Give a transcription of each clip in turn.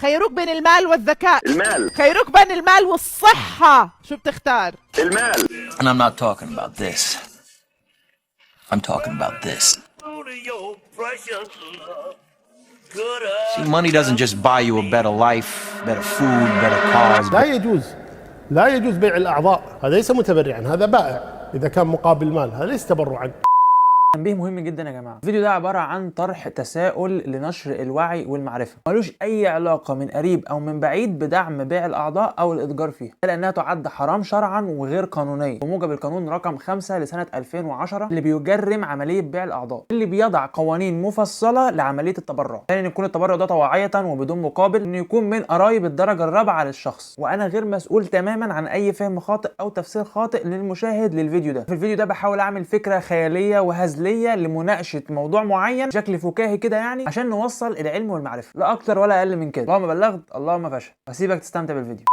خيروك بين المال والذكاء. المال. خيروك بين المال والصحة، شو بتختار؟ المال. And I'm not talking about this. I'm talking about this. See, money doesn't just buy you a better life, better food, better cars. لا يجوز بيع الأعضاء، هذا ليس متبرعا، هذا بائع إذا كان مقابل مال، هذا ليس تبرعا. تنبيه مهم جدا يا جماعه، الفيديو ده عباره عن طرح تساؤل لنشر الوعي والمعرفه، ملوش اي علاقه من قريب او من بعيد بدعم بيع الاعضاء او الاتجار فيها، لانها تعد حرام شرعا وغير قانونيه بموجب القانون رقم 5 لسنه 2010 اللي بيجرم عمليه بيع الاعضاء، اللي بيضع قوانين مفصله لعمليه التبرع، يعني ان يكون التبرع ده طوعيه وبدون مقابل، انه يكون من قرايب الدرجه الرابعه للشخص، وانا غير مسؤول تماما عن اي فهم خاطئ او تفسير خاطئ للمشاهد للفيديو ده. في الفيديو ده بحاول اعمل فكره خياليه وهزليه لمناقشه موضوع معين بشكل فكاهي كده، يعني عشان نوصل العلم والمعرفه، لا اكتر ولا اقل من كده. اللهم بلغت اللهم فشل، واسيبك تستمتع بالفيديو.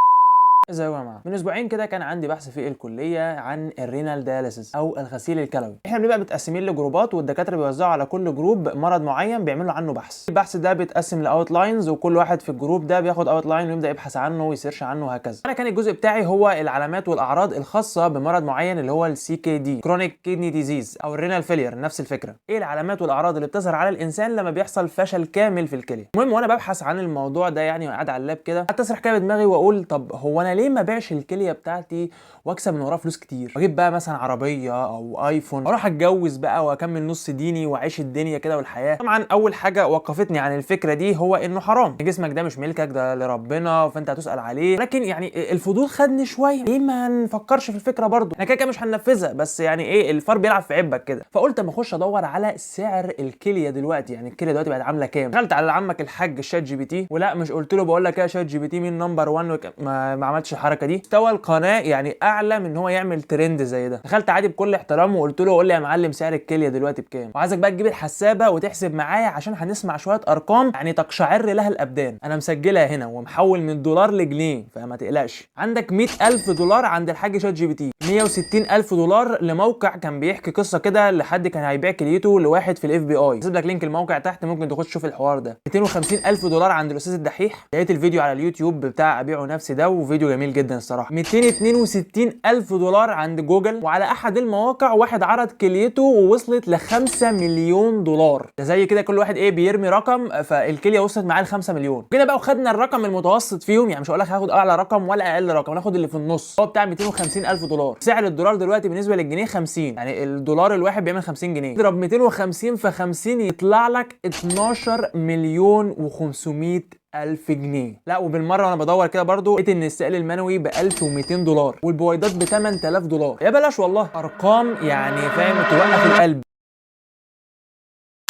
ازيكم يا جماعه، من اسبوعين كده كان عندي بحث في الكليه عن الرينال دياليسيس او الغسيل الكلوي. احنا بنبقى متقسمين لجروبات، والدكاتره بيوزعوا على كل جروب مرض معين بيعملوا عنه بحث. البحث ده بيتقسم لاوتلاينز، وكل واحد في الجروب ده بياخد اوتلاين ويبدا يبحث عنه ويسيرش عنه وهكذا. انا كان الجزء بتاعي هو العلامات والاعراض الخاصه بمرض معين اللي هو السي كي دي، كرونيك كيدني ديزيز، او الرينال فيلير، نفس الفكره. ايه العلامات والاعراض اللي بتظهر على الانسان لما بيحصل فشل كامل في الكليه. المهم وانا ببحث عن الموضوع ده يعني وقاعد على اللاب كده، قعدت اسرح كده بدماغي واقول طب هو انا ليه ما بيعش الكليه بتاعتي واكسب من وراه فلوس كتير، واجيب بقى مثلا عربيه او ايفون، واروح اتجوز بقى واكمل نص ديني واعيش الدنيا كده والحياه. طبعا اول حاجه وقفتني عن الفكره دي هو انه حرام، جسمك ده مش ملكك، ده لربنا، فانت هتسال عليه. لكن يعني الفضول خدني شويه، ليه ما نفكرش في الفكره برضو؟ احنا كده مش هننفذها، بس يعني ايه، الفار بيلعب في عبك كده. فقلت اما اخش ادور على سعر الكليه دلوقتي، يعني الكليه دلوقتي بقت عامله كام. دخلت على عمك الحاج شات جي بي تي، ولا مش قلت له بقول لك يا شات جي بي تي مين نمبر 1، ما عملتش الحركه دي. مستوى القناه يعني اعلى من ان هو يعمل ترند زي ده. دخلت عادي بكل احترام وقلت له قول لي يا معلم سعر الكليه دلوقتي بكام، وعايزك بقى تجيب الحسابه وتحسب معايا عشان هنسمع شويه ارقام يعني تقشعر لها الابدان. انا مسجلها هنا ومحول من دولار لجنيه، فما تقلقش. عندك $100,000 عند الحاج شات جي بي تي، $160,000 لموقع كان بيحكي قصه كده لحد كان هيبيع كليته لواحد في الاف بي اي. هسيب لك لينك الموقع تحت، ممكن تخش تشوف الحوار ده. $250,000 عند الاستاذ الدحيح، لقيت الفيديو على اليوتيوب بتاع ابيعه نفسي ده، وفيديو جميل جدا الصراحه. $262,000 عند جوجل، وعلى احد المواقع واحد عرض كليته ووصلت ل5 مليون دولار. ده زي كده كل واحد ايه بيرمي رقم، فالكليه وصلت معاه ل5 مليون كده بقى. وخدنا الرقم المتوسط فيهم، يعني مش هقول لك هاخد اعلى رقم ولا اقل رقم، ناخد اللي في النص، هو بتاع $250,000. سعر الدولار دلوقتي بالنسبه للجنيه 50، يعني الدولار الواحد بيعمل 50 جنيه. اضرب 250 في 50 يطلع لك 12,500,000 جنيه. لا وبالمره وانا بدور كده برضو لقيت ان السائل المنوي ب $1,200 والبويضات ب $8,000. يا بلاش والله، ارقام يعني فاهم توقف القلب.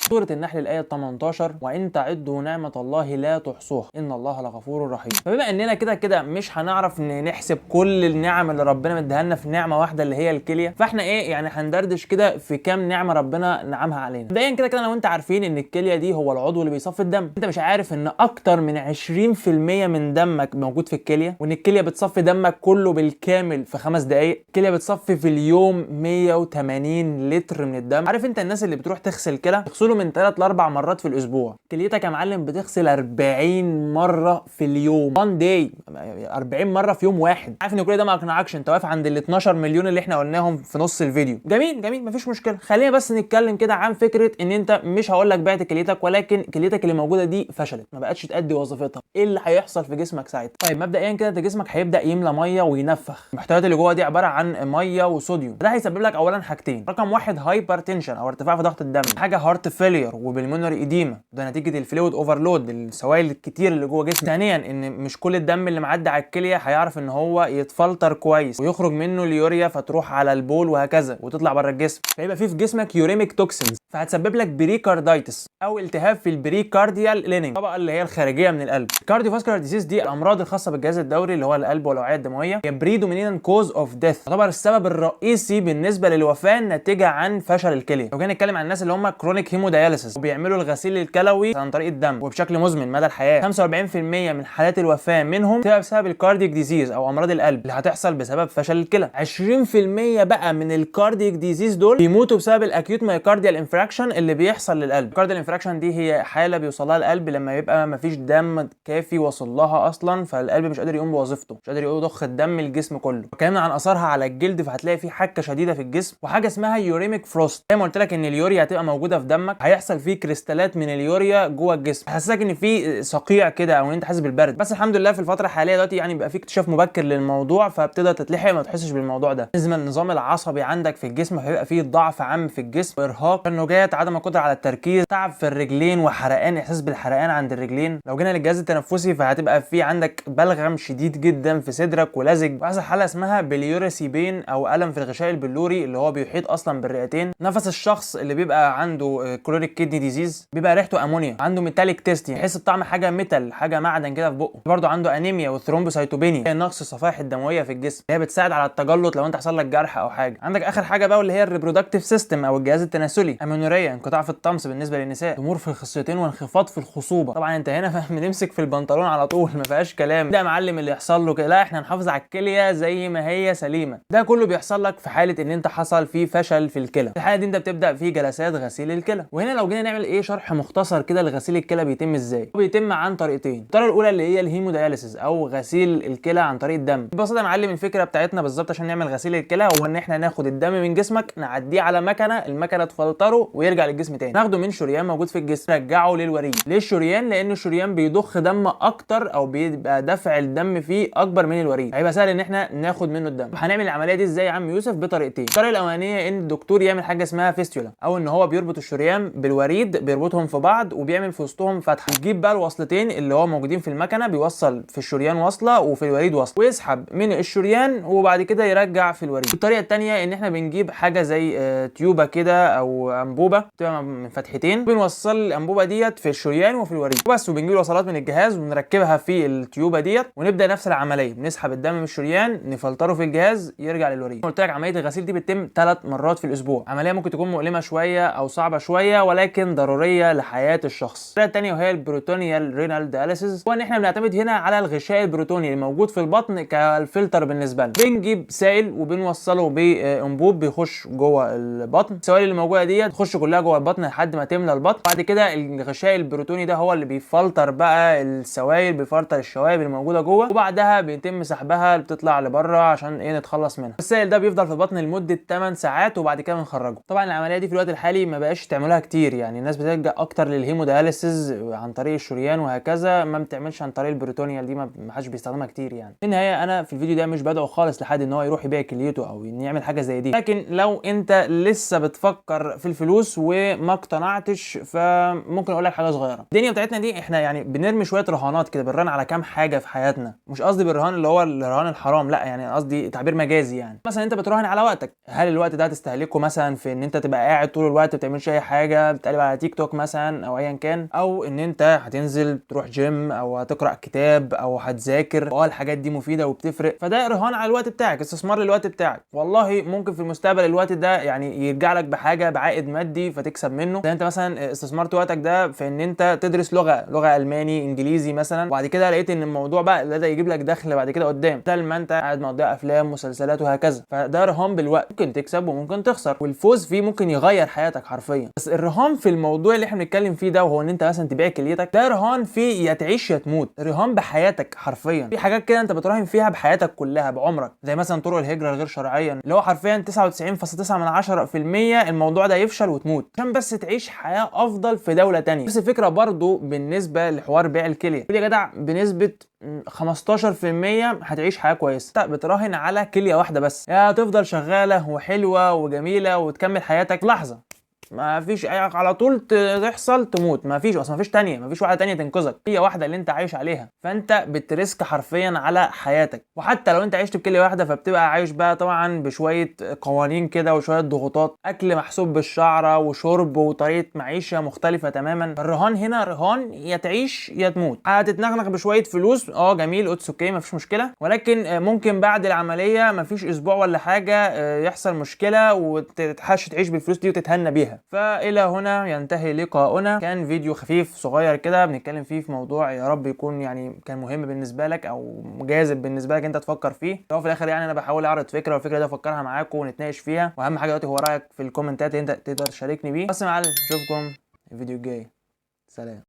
سورة النحل الآية 18: وإن تعدوا نعمة الله لا تحصوها إن الله لغفور رحيم. فبما إننا كده مش هنعرف نحسب كل النعم اللي ربنا مديها لنا في نعمة واحدة اللي هي الكلية، فإحنا إيه يعني هندردش كده في كام نعمة ربنا نعمها علينا. مبدئيا كده أنا وأنت عارفين إن الكلية دي هو العضو اللي بيصفي الدم. أنت مش عارف إن أكتر من 20% من دمك موجود في الكلية، وإن الكلية بتصفي دمك كله بالكامل في 5 دقايق. الكلية بتصفي في اليوم 180 لتر من الدم. عارف أنت الناس اللي بتروح تغسل كلى تغسله من 3 ل 4 مرات في الاسبوع، كليتك يا معلم بتغسل 40 مره في اليوم، 1 داي، 40 مره في يوم واحد. عارف ان كل ده ما اقنعكش، انت واقف عند ال 12 مليون اللي احنا قلناهم في نص الفيديو. جميل مفيش مشكله. خلينا بس نتكلم كده عن فكره ان انت مش هقول لك بعت كليتك، ولكن كليتك اللي موجوده دي فشلت، ما بقتش تأدي وظيفتها. ايه اللي هيحصل في جسمك ساعتها؟ طيب مبدئيا كده انت جسمك هيبدا يملى ميه وينفخ. المحتويات اللي جوه دي عباره عن ميه وصوديوم. ده هيسبب لك اولا حاجتين: رقم 1 هايبرتنشن او ارتفاع في ضغط الدم، حاجه هارت فيلير وبالمونري ايديما، ده نتيجه الفلويد اوفرلود، السوائل الكتير اللي جوه جسمك. ثانيا ان مش كل الدم اللي معدي على الكليه هيعرف ان هو يتفلتر كويس ويخرج منه اليوريا فتروح على البول وهكذا وتطلع بره الجسم، فيبقى في جسمك يوريميك توكسينز، فهتسبب لك بريكاردايتس او التهاب في البريكارديال ليننج، الطبقه اللي هي الخارجيه من القلب. الكارديوفاسكولار ديزيز دي الامراض الخاصه بالجهاز الدوري اللي هو القلب والاوعيه الدمويه، هي بريدومينينت كوز اوف ديث، تعتبر السبب الرئيسي بالنسبه للوفاه الناتجه عن فشل الكليه. لو جينا نتكلم عن الناس اللي هم كرونيك هيمو هيمودياليسيس وبيعملوا الغسيل الكلوي عن طريق الدم وبشكل مزمن مدى الحياه. 45% من حالات الوفاه منهم بتبقى بسبب الكاردياك ديزيز او امراض القلب اللي هتحصل بسبب فشل الكلى. 20% بقى من الكاردياك ديزيز دول بيموتوا بسبب الاكيوت مايوكارديال انفراكشن اللي بيحصل للقلب. الكارديال انفراكشن دي هي حاله بيوصلها القلب لما يبقى مفيش دم كافي وصل لها اصلا، فالقلب مش قادر يقوم بوظيفته، مش قادر يضخ الدم الجسم كله. وكلامنا عن اثارها على الجلد، فهتلاقي في حكه شديده في الجسم وحاجه اسمها يوريميك فروست. زي ما قلت لك ان اليوريا هتبقى موجوده في دمك، هيحصل فيه كريستالات من اليوريا جوه الجسم، هتحسسك ان في صقيع كده او ان انت حاسس بالبرد. بس الحمد لله في الفتره الحاليه دلوقتي يعني بقى في اكتشاف مبكر للموضوع، فبتقدر تتلحق ما تحسش بالموضوع ده. لازم النظام العصبي عندك في الجسم هيبقى فيه ضعف عام في الجسم، ارهاق، تشنجات، عدم القدره على التركيز، تعب في الرجلين وحرقان، احساس بالحرقان عند الرجلين. لو جينا للجهاز التنفسي فهتبقى في عندك بلغم شديد جدا في صدرك ولزج، وحصل حاله اسمها بليوريسي بين او الم في الغشاء البلوري اللي هو بيحيط اصلا بالرئتين. نفس الشخص اللي بيبقى عنده كرونيك كيدني ديزيز بيبقى ريحته امونيا، عنده ميتاليك تيست، يحس بطعم حاجه ميتال، حاجه معدن كده في بقه. برضه عنده انيميا وثرومبوسايتوبينيا، هي نقص الصفائح الدمويه في الجسم، هي بتساعد على التجلط لو انت حصل لك جرح او حاجه. عندك اخر حاجه بقى واللي هي الريبرودكتيف سيستم او الجهاز التناسلي، امينوريا، انقطاع في الطمس بالنسبه للنساء، ضمور في الخصيتين وانخفاض في الخصوبه. طبعا انت هنا بنمسك في البنطلون على طول، ما فيهاش كلام، ده معلم اللي يحصل له كده، لا احنا نحافظ على الكليه زي ما هي سليمه. ده كله بيحصل لك في حاله ان انت حصل فيه فشل في الكلى. في الحاله دي انت بتبدا في جلسات غسيل الكلى. وهنا لو جينا نعمل ايه شرح مختصر كده لغسيل الكلى بيتم ازاي. بيتم عن طريقتين. الطريقه الاولى اللي هي الهيمودياليسيس او غسيل الكلى عن طريق الدم. ببساطه يا معلم الفكره بتاعتنا بالظبط عشان نعمل غسيل الكلى هو ان احنا ناخد الدم من جسمك نعديه على مكنه، المكنه تفلتره ويرجع للجسم تاني. ناخده من شريان موجود في الجسم نرجعه للوريد. ليه الشريان؟ لان الشريان بيضخ دم اكتر او بيبقى دفع الدم فيه اكبر من الوريد، هيبقى سهل ان احنا ناخد منه الدم. هنعمل العمليه دي ازاي يا عم يوسف؟ بطريقتين. الطريقه الاولانيه ان الدكتور يعمل حاجه اسمها فيستولا، او ان هو بيربط الشريان بالوريد، بيربطهم في بعض وبيعمل في وسطهم فتحه، يجيب بقى الوصلتين اللي هو موجودين في المكنه، بيوصل في الشريان وصله وفي الوريد وصله، ويسحب من الشريان وبعد كده يرجع في الوريد. الطريقه الثانيه ان احنا بنجيب حاجه زي تيوبه كده او انبوبه بتبقى من فتحتين، بنوصل الانبوبه ديت في الشريان وفي الوريد بس، وبنجيب الوصلات من الجهاز ونركبها في التيوبه ديت ونبدا نفس العمليه، بنسحب الدم من الشريان نفلتره في الجهاز يرجع للوريد. قلت لك عمليه الغسيل دي بتتم 3 مرات في الاسبوع. عمليه ممكن تكون مؤلمه شويه او صعبه شويه ولكن ضروريه لحياه الشخص. الطريقه الثانيه وهي البروتونيال رينال دياليسيس، هو ان احنا بنعتمد هنا على الغشاء البروتوني اللي موجود في البطن كالفلتر بالنسبه لنا. بنجيب سائل وبنوصله بانبوب بيخش جوه البطن، السوائل اللي موجوده ديت تخش كلها جوه البطن لحد ما تملى البطن. بعد كده الغشاء البروتوني ده هو اللي بيفلتر بقى السوائل، بيفلتر الشوائب اللي موجوده جوه، وبعدها بيتم سحبها بتطلع لبره عشان ايه نتخلص منها. السائل ده بيفضل في البطن لمده 8 ساعات وبعد كده بنخرجه. طبعا العمليه دي في الوقت الحالي ما بقاش تعملها كتير، يعني الناس بتلجأ اكتر للهيمودياليسيس عن طريق الشريان وهكذا، ما بتعملش عن طريق البروتونيال دي، ما حدش بيستخدمها كتير يعني. في النهايه انا في الفيديو ده مش بدعو خالص لحد ان هو يروح يبيع كليته او ان يعمل حاجه زي دي، لكن لو انت لسه بتفكر في الفلوس وما اقتنعتش فممكن اقول لك حاجه صغيره. الدنيا بتاعتنا دي احنا يعني بنرمي شويه رهانات كده، بنرهن على كام حاجه في حياتنا، مش قصدي بالرهان اللي هو الرهان الحرام، لا يعني قصدي تعبير مجازي. يعني مثلا انت بتراهن على وقتك، هل الوقت ده هتستهلكه مثلا في ان انت تبقى قاعد طول الوقت ما بتعملش اي حاجه، بتقلب على تيك توك مثلا او ايا كان، او ان انت هتنزل تروح جيم او هتقرا كتاب او هتذاكر، الحاجات دي مفيده وبتفرق، فده رهان على الوقت بتاعك، استثمار للوقت بتاعك. والله ممكن في المستقبل الوقت ده يعني يرجع لك بحاجه بعائد مادي فتكسب منه، زي انت مثلا استثمرت وقتك ده في ان انت تدرس لغه الماني انجليزي مثلا، وبعد كده لقيت ان الموضوع بقى بدا يجيب لك دخل بعد كده قدام، بدل ما انت قاعد مقضيها افلام مسلسلات وهكذا. فده رهان بالوقت، ممكن تكسب وممكن تخسر، والفوز فيه ممكن يغير حياتك حرفيا. بس الرهان في الموضوع اللي احنا بنتكلم فيه ده وهو ان انت مثلا تبيع كليتك، ده رهان فيه يا تعيش يا تموت، رهان بحياتك حرفيا. في حاجات كده انت بتراهن فيها بحياتك كلها بعمرك، زي مثلا طرق الهجره الغير شرعيه اللي هو حرفيا 99.9% الموضوع ده يفشل وتموت عشان بس تعيش حياه افضل في دوله تانية. بس الفكره برضو بالنسبه لحوار بيع الكليه، يا جدع بنسبه 15% هتعيش حياه كويسه. انت بتراهن على كليه واحده بس، يا تفضل شغاله وحلوه وجميله وتكمل حياتك لحظه، ما فيش اي على طول تحصل تموت، ما فيش اصلا، ما فيش تانية، ما فيش واحده تانية تنقذك، هي واحده اللي انت عايش عليها، فانت بتريسك حرفيا على حياتك. وحتى لو انت عشت بكليه واحده فبتبقى عايش بقى طبعا بشويه قوانين كده وشويه ضغوطات، اكل محسوب بالشعره وشرب وطريقه معيشه مختلفه تماما. الرهان هنا رهان يا تعيش يا تموت، هتتنغنغ بشويه فلوس جميل اوتس اوكي ما فيش مشكله، ولكن ممكن بعد العمليه ما فيش اسبوع ولا حاجه يحصل مشكله وتتحش تعيش بالفلوس دي وتتهنى بيها. فالى هنا ينتهي لقاؤنا. كان فيديو خفيف صغير كده بنتكلم فيه في موضوع يا رب يكون يعني كان مهم بالنسبه لك او جاذب بالنسبه لك انت تفكر فيه. في الاخر يعني انا بحاول اعرض فكره والفكره دي افكرها معاكم ونتناقش فيها، واهم حاجه دلوقتي هو رايك في الكومنتات اللي انت تقدر تشاركني بيه. بس يا معلم اشوفكم الفيديو الجاي، سلام.